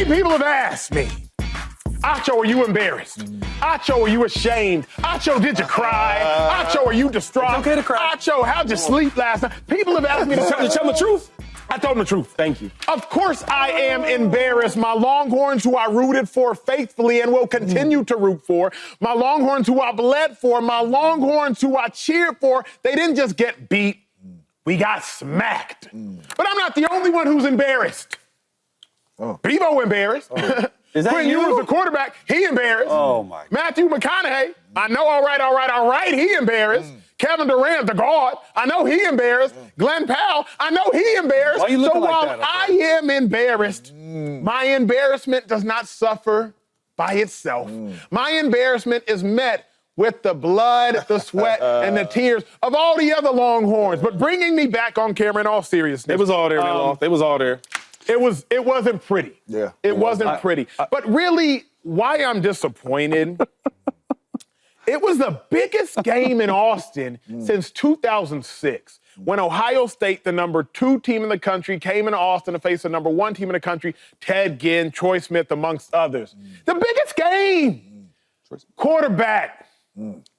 Many people have asked me, Acho, are you embarrassed? Acho, are you ashamed? Acho, did you cry? Acho, are you distraught? It's okay to cry. Acho, how'd you sleep last night? People have asked me to Tell the truth. I told them the truth. Thank you. Of course I am embarrassed. My Longhorns, who I rooted for faithfully and will continue to root for, my Longhorns who I bled for, my Longhorns who I cheered for, they didn't just get beat. We got smacked. But I'm not the only one who's embarrassed. Bevo embarrassed. Is that Quinn you? Ewers, the quarterback, he embarrassed. Oh, my God. Matthew McConaughey, I know, all right, he embarrassed. Kevin Durant, the guard, I know he embarrassed. Glenn Powell, I know he embarrassed. Why are you looking so like while that? I am embarrassed, my embarrassment does not suffer by itself. My embarrassment is met with the blood, the sweat, and the tears of all the other Longhorns. But bringing me back on camera in all seriousness. They was all there, they lost. They was all there. It wasn't pretty. Yeah. It wasn't pretty. But really, why I'm disappointed, it was the biggest game in Austin since 2006, when Ohio State, the number 2 team in the country, came into Austin to face the number 1 team in the country, Ted Ginn, Troy Smith, amongst others. The biggest game. Quarterback.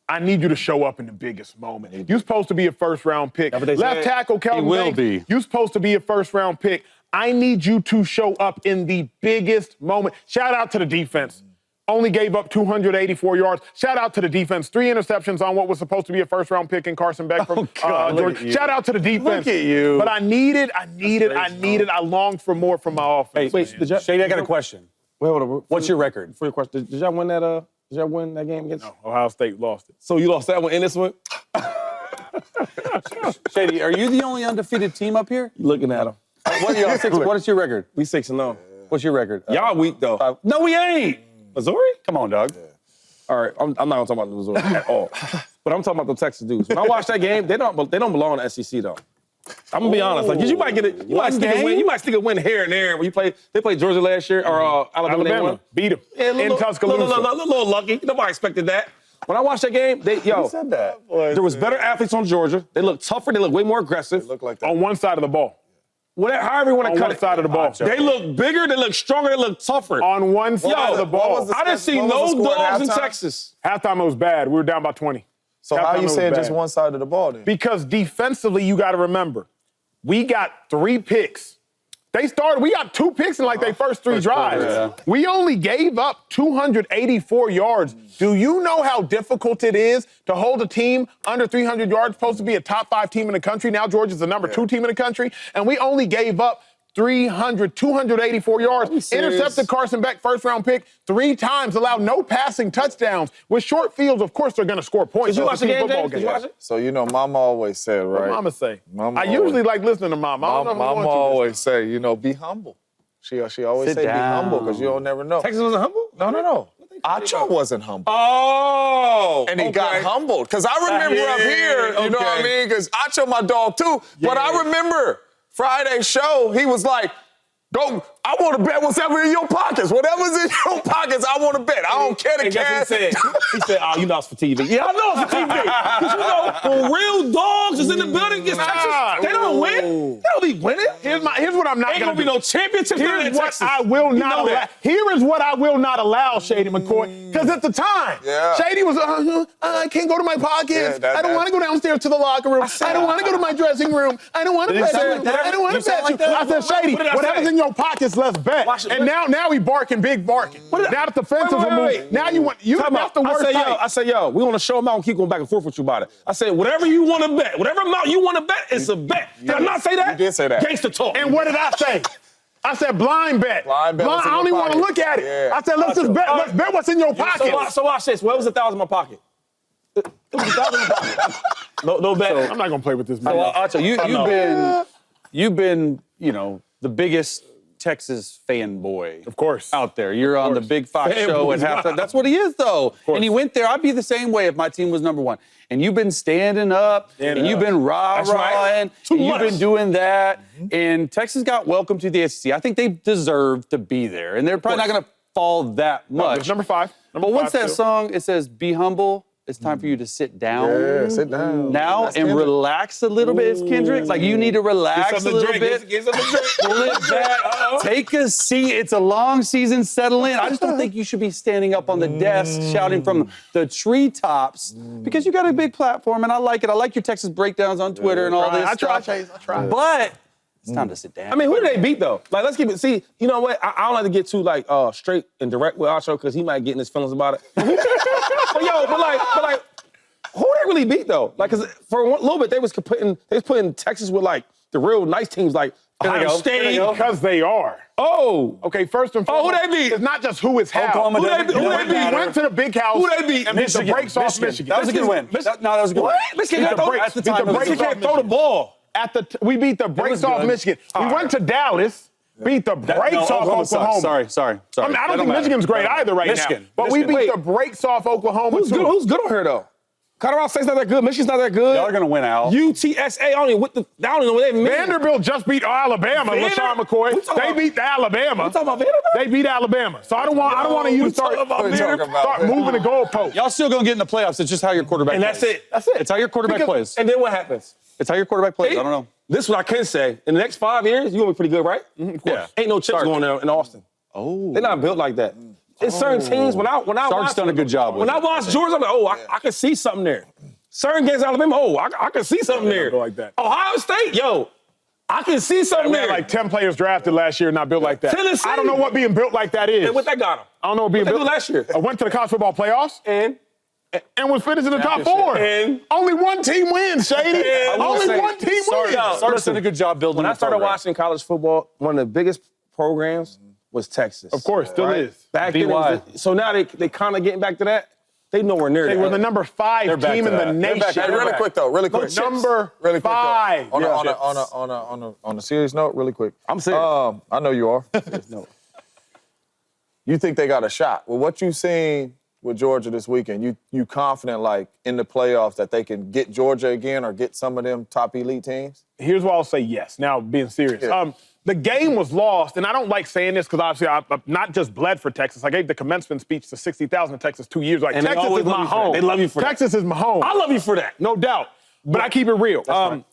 I need you to show up in the biggest moment. You're supposed to be a first-round pick. Left tackle, Kelvin Banks, you're supposed to be a first-round pick. I need you to show up in the biggest moment. Shout out to the defense. Only gave up 284 yards. Shout out to the defense. 3 interceptions on what was supposed to be a first-round pick in Carson Beck from Georgia. Shout out to the defense. Look at you. But I longed for more from my offense. Hey, wait, Shady, I got a question. What's your record? For your question, did y'all win that? Did y'all win that game against? No, Ohio State lost it. So you lost that one and this one? Shady, are you the only undefeated team up here? Looking at him. What is your record? We 6-0. What's your record? Y'all weak, though. No, we ain't. Missouri? Come on, dog. All right, I'm not gonna talk about Missouri at all. But I'm talking about the Texas dudes. When I watch that game, they don't belong in the SEC though. I'm gonna be honest. Like, you might get it. You might stick a win here and there. When they played Georgia last year or Alabama. They won. Beat them in Tuscaloosa. A little lucky. Nobody expected that. When I watched that game, Who said that? There was better athletes on Georgia. They looked tougher. They looked way more aggressive. They look like that. On one side of the ball. However you want to cut it. On one side of the ball. They look bigger. They look stronger. They look tougher. On one side of the ball. I didn't see no dogs in Texas. Halftime, it was bad. We were down by 20. So how are you saying just one side of the ball then? Because defensively, you got to remember, we got 3 picks. We got 2 picks in like their first 3 drives. Yeah. We only gave up 284 yards. Do you know how difficult it is to hold a team under 300 yards, supposed to be a top 5 team in the country? Now Georgia's the number 2 team in the country, and we only gave up 284 yards, intercepted Carson Beck, first-round pick 3 times, allowed no passing touchdowns. With short fields, of course, they're going to score points. Did you watch the game, James? Did you watch it? So, Mama always said, right? What Mama say? Mama I usually like listening to Mama. Mama always say, be humble. She always say be humble because you don't never know. Texas wasn't humble? No. Acho wasn't humble. Oh! And he got humbled. Because I remember up here, you know what I mean? Because Acho my dog too. Yeah. But I remember Friday's show, he was like, I want to bet what's ever in your pockets. Whatever's in your pockets, I want to bet. I don't care the cash. He said, you know it's for TV. Yeah, I know it's for TV. Because, when real dogs is in the building against Texas, they don't win. They don't be winning. Here's what I'm not going to do. Ain't going to be no championships in Texas. I will not allow. Here is what I will not allow, Shady McCoy, because at the time, Shady was, I can't go to my pockets. I don't want to go downstairs to the locker room. I don't want to go to my dressing room. I don't want to bet you. I don't want to bet you. I said, Shady, whatever's in your pockets, let's bet. And now he barking, big barking. Now that the fence is removed, now that's the worst type. I say, we want to show them out and keep going back and forth with you about it. I said, whatever you want to bet, whatever amount you want to bet, it's a bet. Did I not say that? You did say that. Gangsta talk. And what did I say? I said blind bet. Blind bet. I don't even want to look at it. Yeah. I said, let's just bet. Let's bet what's in your pocket. So watch this. What was $1,000 in my pocket? It was $1,000 in my pocket. No bet. I'm not gonna play with this. So, Acho, you've been, the biggest Texas fanboy, of course, out there. You're on the Big Fox show at halftime. That's what he is, though. And he went there. I'd be the same way if my team was number 1. And you've been standing up, and you've been rah-rahing, and you've been doing that. And Texas got welcome to the SEC. I think they deserve to be there, and they're probably not going to fall that much. No, number 5. But what's that song? It says, "Be humble, it's time for you to sit down. Yeah, sit down. Now That's and Kendrick. relax a little bit, Kendrick. Like, you need to relax a little bit. Get something to drink. Pull it back. Take a seat. It's a long season. Settle in. I just don't think you should be standing up on the desk shouting from the treetops because you got a big platform, and I like it. I like your Texas breakdowns on Twitter and all this I try, stuff. Chase. I try. But it's time to sit down. I mean, who do they beat though? Like, let's keep it. See, you know what? I don't like to get too like straight and direct with Acho because he might get in his feelings about it. but like, who they really beat though? Like, cause for a little bit they was putting Texas with like the real nice teams like Ohio State. Because they are. Oh, Okay, first and foremost, who they beat? It's not just who is how. Oklahoma Who they doesn't- beat? Who they doesn't beat? matter. Went to the big house Who they beat? and beat the brakes off Michigan. That was a good win. That was a good win. What? Michigan Beat the can't brakes. at the Beat time. the brakes Michigan off can't throw the Michigan. ball. We beat the brakes off good. Michigan. We went to Dallas, beat the brakes off Oklahoma sucks. Oklahoma. Sorry. I mean, I don't think Michigan's great either right Michigan. now. But we beat Wait. the brakes off Oklahoma Who's too. good? Who's good on here though? Colorado State's not that good. Michigan's not that good. Y'all are gonna win out. UTSA, I don't even know what they mean. Vanderbilt just beat Alabama, LeSean McCoy. We talking They about- beat Alabama. We talking about Vanderbilt? They beat Alabama. So I don't want you to start moving the goalposts. Y'all still gonna get in the playoffs. It's just how your quarterback And plays. that's it. That's it. It's how your quarterback plays. And then what happens? It's how your quarterback plays. I don't know. This is what I can say. In the next 5 years, you're gonna be pretty good, right? Of course. Yeah. Ain't no chips going there in Austin. Oh. They're not built like that. It's certain teams, when I Stark's watch, done a good job with When I it. watch Georgia, I'm like, I can see something there. Certain games, Alabama, I can see something there. go like that. Ohio State, I can see something We there. had like 10 players drafted last year not built like that. Tennessee. I don't know what being built like that is. And what they got them? I don't know what being What they built do last year? I went to the college football playoffs And and was finished in the top 4. And- only one team wins, Shady. And- Only one team wins. Sark's done a good job building when I the started program. watching college football, one of the biggest programs was Texas. Of course, still is. Back then, it was so now they kind of getting back to that. They nowhere near They that. were the number 5 back team to in the that. nation. Hey, really quick though, really quick. Number Really quick, though. 5. On a serious note, really quick. I'm serious. I know you are. You think they got a shot? Well, what you seen with Georgia this weekend, you confident like in the playoffs that they can get Georgia again or get some of them top elite teams? Here's why I'll say yes. Now, being serious. Yeah. The game was lost, and I don't like saying this because obviously I've not just bled for Texas. I gave the commencement speech to 60,000 in Texas 2 years ago. Like, And they Texas always is love my you for that. home. They love you for that. Texas is my home. I love you for that. No doubt. But I keep it real.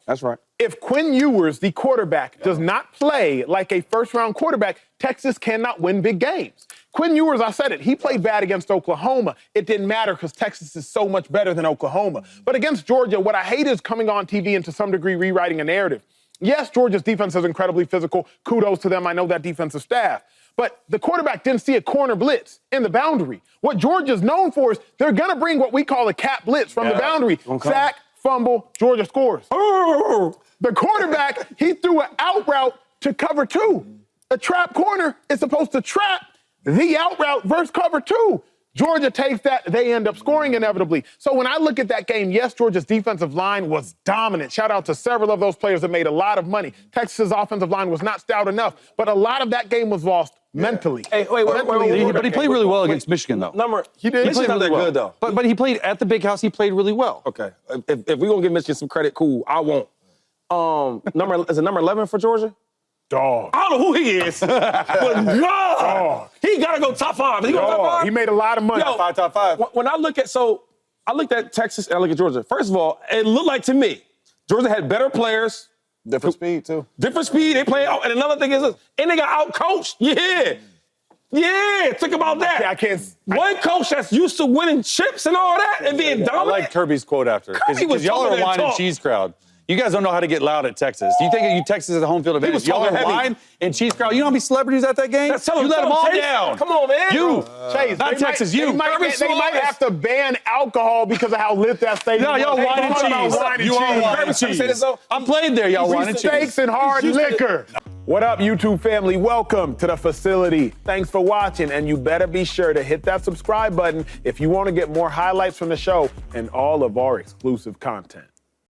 That's right. If Quinn Ewers, the quarterback, does not play like a first-round quarterback, Texas cannot win big games. Quinn Ewers, I said it, he played bad against Oklahoma. It didn't matter because Texas is so much better than Oklahoma. But against Georgia, what I hate is coming on TV and to some degree rewriting a narrative. Yes, Georgia's defense is incredibly physical. Kudos to them. I know that defensive staff. But the quarterback didn't see a corner blitz in the boundary. What Georgia's known for is they're going to bring what we call a cap blitz from the boundary. Sack, fumble, Georgia scores. The quarterback, he threw an out route to cover 2. A trap corner is supposed to trap the out route versus cover 2. Georgia takes that, they end up scoring inevitably. So when I look at that game, yes, Georgia's defensive line was dominant. Shout out to several of those players that made a lot of money. Texas's offensive line was not stout enough, but a lot of that game was lost mentally. Hey, wait. But he played really well against Michigan, though. He did. Michigan's not that good, though. But he played at the big house. He played really well. Okay. If we're going to give Michigan some credit, cool. I won't. Is it number 11 for Georgia? Dog. I don't know who he is. But God, he got to go top 5. He go top 5? He made a lot of money. Yo, Top five. When I look at Texas and I look at Georgia. First of all, it looked like to me, Georgia had better players, Different speed too. different speed. They play out. And another thing is this, and they got out-coached. Yeah, think about that. I can't. One coach that's used to winning chips and all that and being I dominant. like Kirby's quote after. Kirby was Because y'all are talking a that wine and talk. cheese crowd. You guys don't know how to get loud at Texas. You think Texas is a home field advantage? was Y'all are talking heavy. wine and cheese crowd. You know how many celebrities at that game? Let's tell you let them all Chase. down. Come on, man. You. Chase, Not they Texas, might, you. They might, Kirby they might Smart. have to ban alcohol because of how lit that stadium No, was. y'all They wine and talking about cheese. wine and You are cheese. wine and Say cheese. this, though. I played there, y'all wine and cheese. Steaks and hard He's used to liquor. What up, YouTube family? Welcome to the facility. Thanks for watching, and you better be sure to hit that subscribe button if you want to get more highlights from the show and all of our exclusive content.